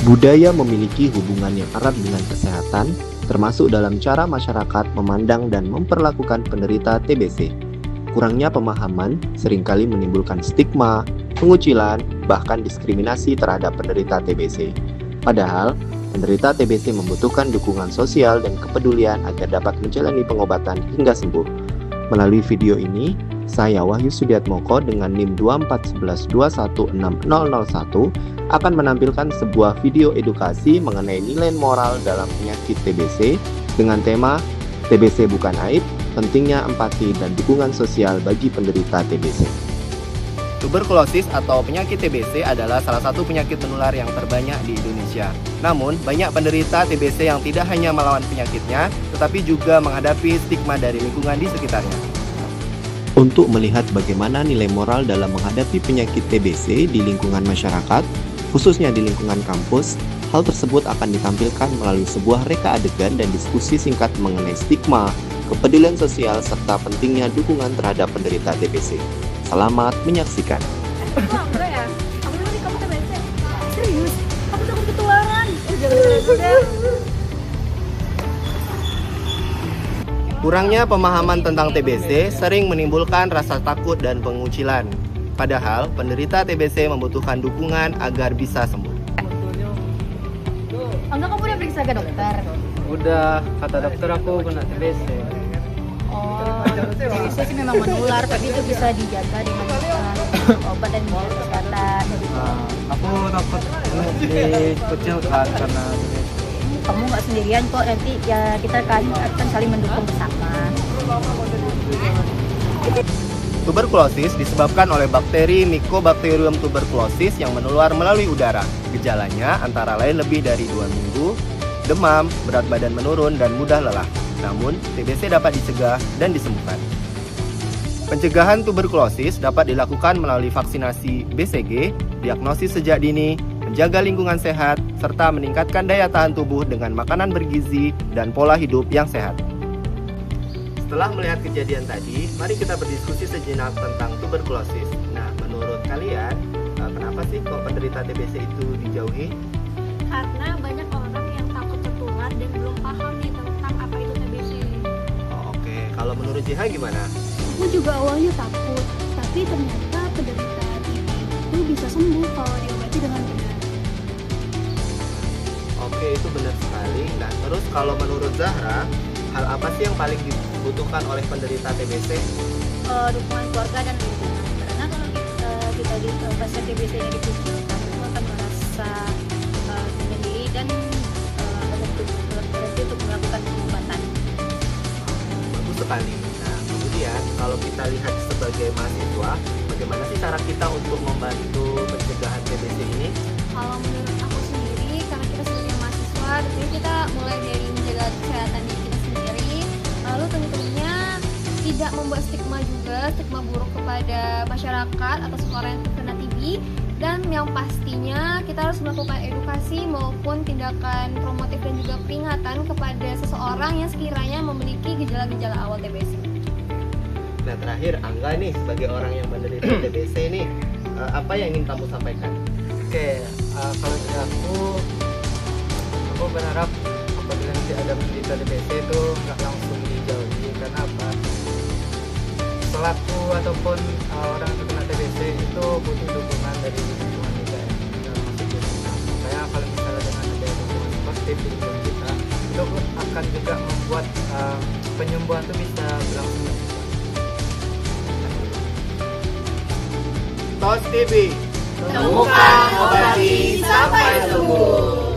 Budaya memiliki hubungan yang erat dengan kesehatan, termasuk dalam cara masyarakat memandang dan memperlakukan penderita TBC. Kurangnya pemahaman seringkali menimbulkan stigma, pengucilan, bahkan diskriminasi terhadap penderita TBC. Padahal, penderita TBC membutuhkan dukungan sosial dan kepedulian agar dapat menjalani pengobatan hingga sembuh. Melalui video ini, saya Wahyu Sudiatmoko dengan NIM 2411216001 akan menampilkan sebuah video edukasi mengenai nilai moral dalam penyakit TBC dengan tema TBC bukan aib, pentingnya empati dan dukungan sosial bagi penderita TBC. Tuberkulosis atau penyakit TBC adalah salah satu penyakit menular yang terbanyak di Indonesia. Namun, banyak penderita TBC yang tidak hanya melawan penyakitnya, tetapi juga menghadapi stigma dari lingkungan di sekitarnya. Untuk melihat bagaimana nilai moral dalam menghadapi penyakit TBC di lingkungan masyarakat, khususnya di lingkungan kampus, hal tersebut akan ditampilkan melalui sebuah reka adegan dan diskusi singkat mengenai stigma, kepedulian sosial, serta pentingnya dukungan terhadap penderita TBC. Selamat menyaksikan. Enggak ya? Aku dulu di kamu TBC. Serius? Aku takut ketularan. Jangan. Kurangnya pemahaman tentang TBC sering menimbulkan rasa takut dan pengucilan. Padahal, penderita TBC membutuhkan dukungan agar bisa sembuh. Enggak, kamu udah periksa ke dokter? Udah, kata dokter aku kena TBC. Oh, TBC sih memang menular, tapi itu bisa dijaga dengan obat dan kesehatan. Aku takut dikucilkan karena TBC. Kamu nggak sendirian kok, nanti ya kita akan saling mendukung bersama. Tuberkulosis disebabkan oleh bakteri Mycobacterium tuberculosis yang menular melalui udara. Gejalanya antara lain lebih dari 2 minggu, demam, berat badan menurun, dan mudah lelah. Namun, TBC dapat dicegah dan disembuhkan. Pencegahan tuberkulosis dapat dilakukan melalui vaksinasi BCG, diagnosis sejak dini, menjaga lingkungan sehat, serta meningkatkan daya tahan tubuh dengan makanan bergizi dan pola hidup yang sehat. Setelah melihat kejadian tadi, mari kita berdiskusi sejenak tentang tuberkulosis. Nah, menurut kalian, kenapa sih kok penderita TBC itu dijauhi? Karena banyak orang yang takut tertular dan belum paham nih tentang apa itu TBC. Oh, oke. Kalau menurut JH gimana? Aku juga awalnya takut, tapi ternyata penderita TB itu bisa sembuh kalau diobati dengan benar. Oke, itu benar sekali. Nah, terus kalau menurut Zahra, hal apa sih yang paling dibutuhkan oleh penderita TBC? Dukungan keluarga dan lingkungan. Karena kalau kita di pasien TBC ini dikucilkan, itu akan merasa sendiri dan berhenti untuk melakukan pengobatan. Bagus sekali. Nah, kemudian kalau kita lihat sebagai mahasiswa, bagaimana sih cara kita untuk membantu pencegahan TBC ini? Kalau menurut aku sendiri, karena kita sebagai mahasiswa, tentunya kita mulai dari menjaga kesehatan diri kita sendiri, lalu tentunya tidak membuat stigma buruk kepada masyarakat atas orang yang terkena TB, dan yang pastinya kita harus melakukan edukasi maupun tindakan promotif dan juga peringatan kepada seseorang yang sekiranya memiliki gejala-gejala awal TBC. Nah, terakhir Angga nih sebagai orang yang menderita TBC nih, apa yang ingin kamu sampaikan? Oke, kalau dari aku berharap apabila nanti ada penderita TBC itu nggak langsung dijauhi. Karena apa? Pelaku ataupun orang yang terkena TBC itu butuh dukungan dari lingkungan juga ya. Termasuk dari kita. Makanya kalau misalnya dengan ada dukungan positif di lingkungan kita, itu akan juga membuat penyembuhan itu bisa berlangsung lebih cepat. TOS TB, Temukan, obati, sampai sembuh.